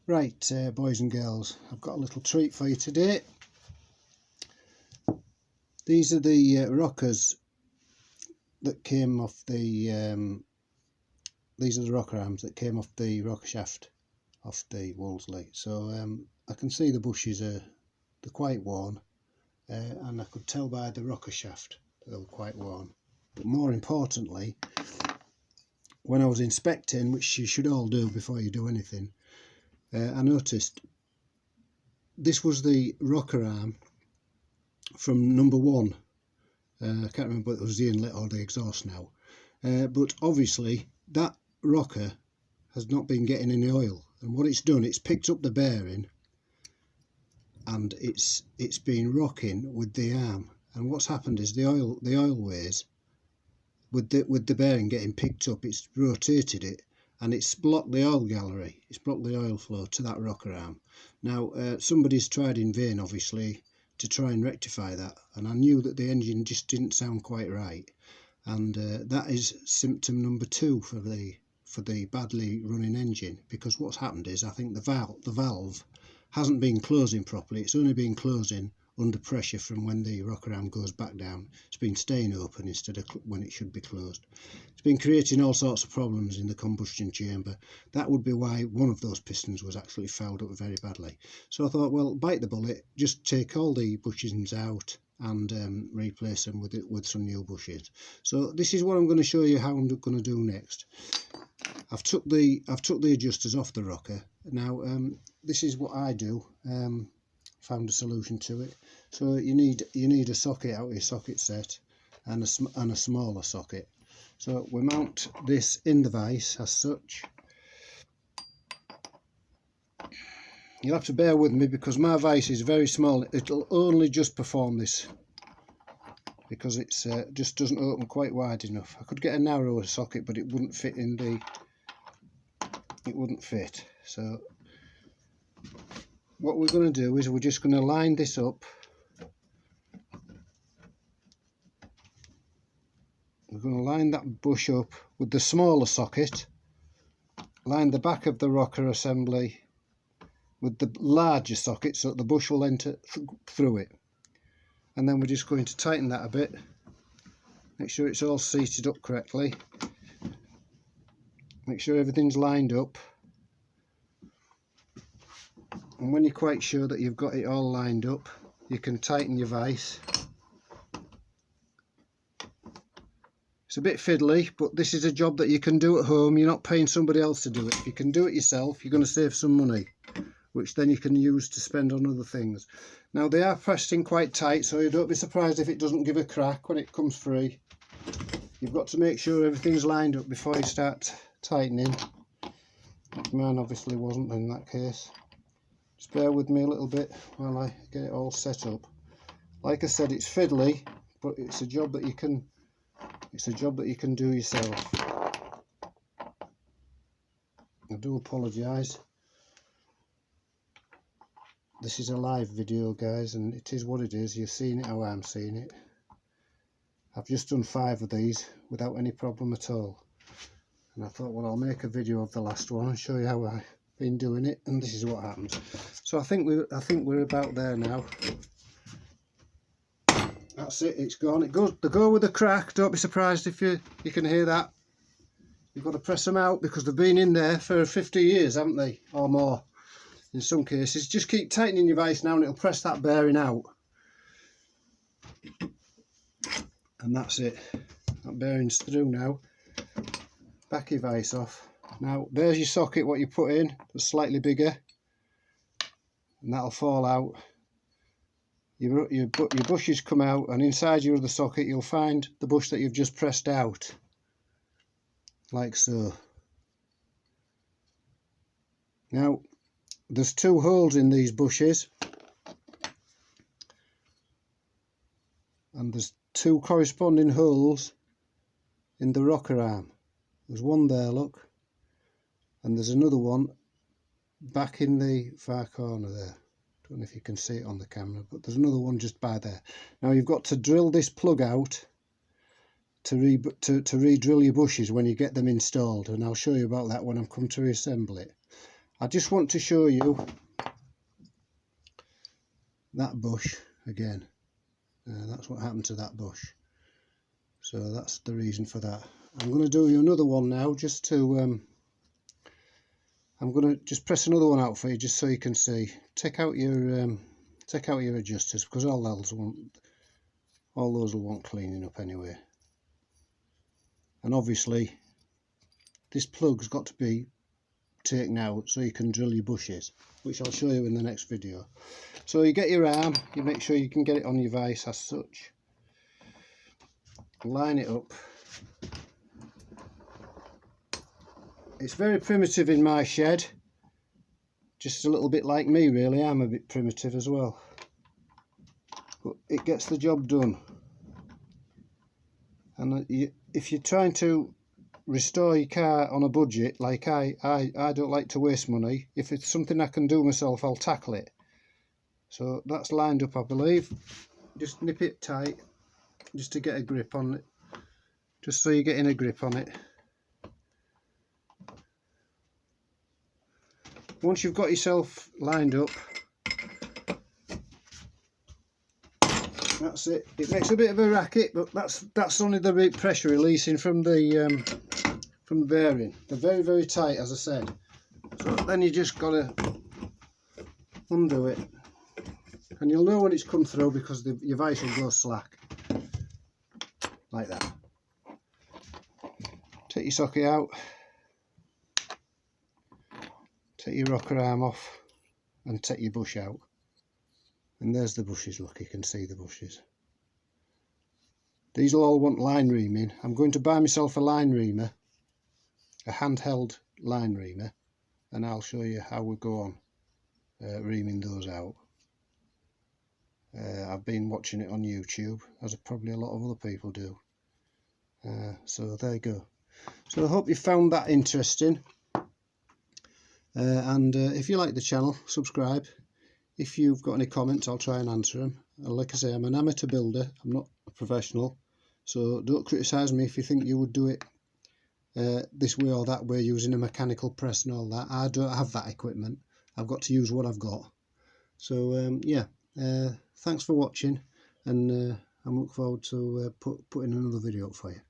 Right, boys and girls, I've got a little treat for you today. These are the rockers that came off the, these are the rocker arms that came off the rocker shaft off the Wolseley. So I can see the bushes they're quite worn, and I could tell by the rocker shaft that they were quite worn. But more importantly, when I was inspecting, which you should all do before you do anything, I noticed this was the rocker arm from number 1. I can't remember whether it was the inlet or the exhaust now, but obviously that rocker has not been getting any oil, and what it's done, it's picked up the bearing and it's been rocking with the arm, and what's happened is the oil ways with the bearing getting picked up, it's rotated it and it's blocked the oil gallery, it's blocked the oil flow to that rocker arm. Now somebody's tried in vain obviously to try and rectify that, and I knew that the engine just didn't sound quite right, and that is symptom number 2 for the badly running engine, because what's happened is I think the valve hasn't been closing properly. It's only been closing under pressure from when the rocker arm goes back down. It's been staying open instead of when it should be closed. It's been creating all sorts of problems in the combustion chamber. That would be why one of those pistons was actually fouled up very badly. So I thought, well, bite the bullet, just take all the bushings out and replace them with some new bushings. So this is what I'm going to show you how I'm going to do next. I've took the adjusters off the rocker. Now this is what I do. Found a solution to it. So you need a socket out of your socket set and a smaller socket. So we mount this in the vise as such. You'll have to bear with me because my vise is very small. It'll only just perform this because it's just doesn't open quite wide enough. I could get a narrower socket, but it wouldn't fit in the. It wouldn't fit. So what we're going to do is we're just going to line this up. We're going to line that bush up with the smaller socket, line the back of the rocker assembly with the larger socket so that the bush will enter through it, and then we're just going to tighten that a bit, make sure it's all seated up correctly, make sure everything's lined up. And when you're quite sure that you've got it all lined up, you can tighten your vise. It's a bit fiddly, but this is a job that you can do at home. You're not paying somebody else to do it. If you can do it yourself, you're going to save some money, which then you can use to spend on other things. Now they are pressed in quite tight, so you don't be surprised if it doesn't give a crack when it comes free. You've got to make sure everything's lined up before you start tightening. Mine obviously wasn't in that case. Just bear with me a little bit while I get it all set up. Like I said, it's fiddly, but it's a job that you can do yourself. I do apologise. This is a live video, guys, and it is what it is. You're seeing it how I'm seeing it. I've just done 5 of these without any problem at all, and I thought, well, I'll make a video of the last one and show you how I've been doing it, and this is what happens. So I think we're about there now. That's it, it's gone. They go with a crack. Don't be surprised if you can hear that. You've got to press them out because they've been in there for 50 years, haven't they, or more in some cases. Just keep tightening your vise now and it'll press that bearing out, and that's it. That bearing's through now. Back your vise off. Now there's your socket, what you put in, that's slightly bigger, and that'll fall out. Your bushes come out, and inside your other socket you'll find the bush that you've just pressed out, like so. Now there's 2 holes in these bushes, and there's 2 corresponding holes in the rocker arm. There's one there, look, and there's another one back in the far corner there. Don't know if you can see it on the camera, but there's another one just by there. Now you've got to drill this plug out to re-drill your bushes when you get them installed, and I'll show you about that when I'm come to reassemble it. I just want to show you that bush again. That's what happened to that bush. So that's the reason for that. I'm going to do you another one now, just to I'm going to just press another one out for you, just so you can see. Take out your adjusters, because all those will want cleaning up anyway. And obviously this plug's got to be taken out so you can drill your bushes, which I'll show you in the next video. So you get your arm, you make sure you can get it on your vise as such, line it up. It's very primitive in my shed, just a little bit like me really. I'm a bit primitive as well, but it gets the job done. And if you're trying to restore your car on a budget, like I don't like to waste money. If it's something I can do myself, I'll tackle it. So that's lined up, I believe. Just nip it tight, just to get a grip on it, just so you're getting a grip on it. Once you've got yourself lined up, that's it. It makes a bit of a racket, but that's only the pressure releasing from the bearing. They're very, very tight, as I said. So then you just gotta undo it, and you'll know when it's come through because your vise will go slack, like that. Take your socket out, take your rocker arm off, and take your bush out. And there's the bushes, look, you can see the bushes. These will all want line reaming. I'm going to buy myself a line reamer, a handheld line reamer, and I'll show you how we go on reaming those out. I've been watching it on YouTube, as probably a lot of other people do. So there you go. So I hope you found that interesting. And if you like the channel, subscribe. If you've got any comments, I'll try and answer them. Like I say, I'm an amateur builder, I'm not a professional, so don't criticise me if you think you would do it this way or that way using a mechanical press and all that. I don't have that equipment, I've got to use what I've got. So yeah, thanks for watching, and I look forward to putting another video up for you.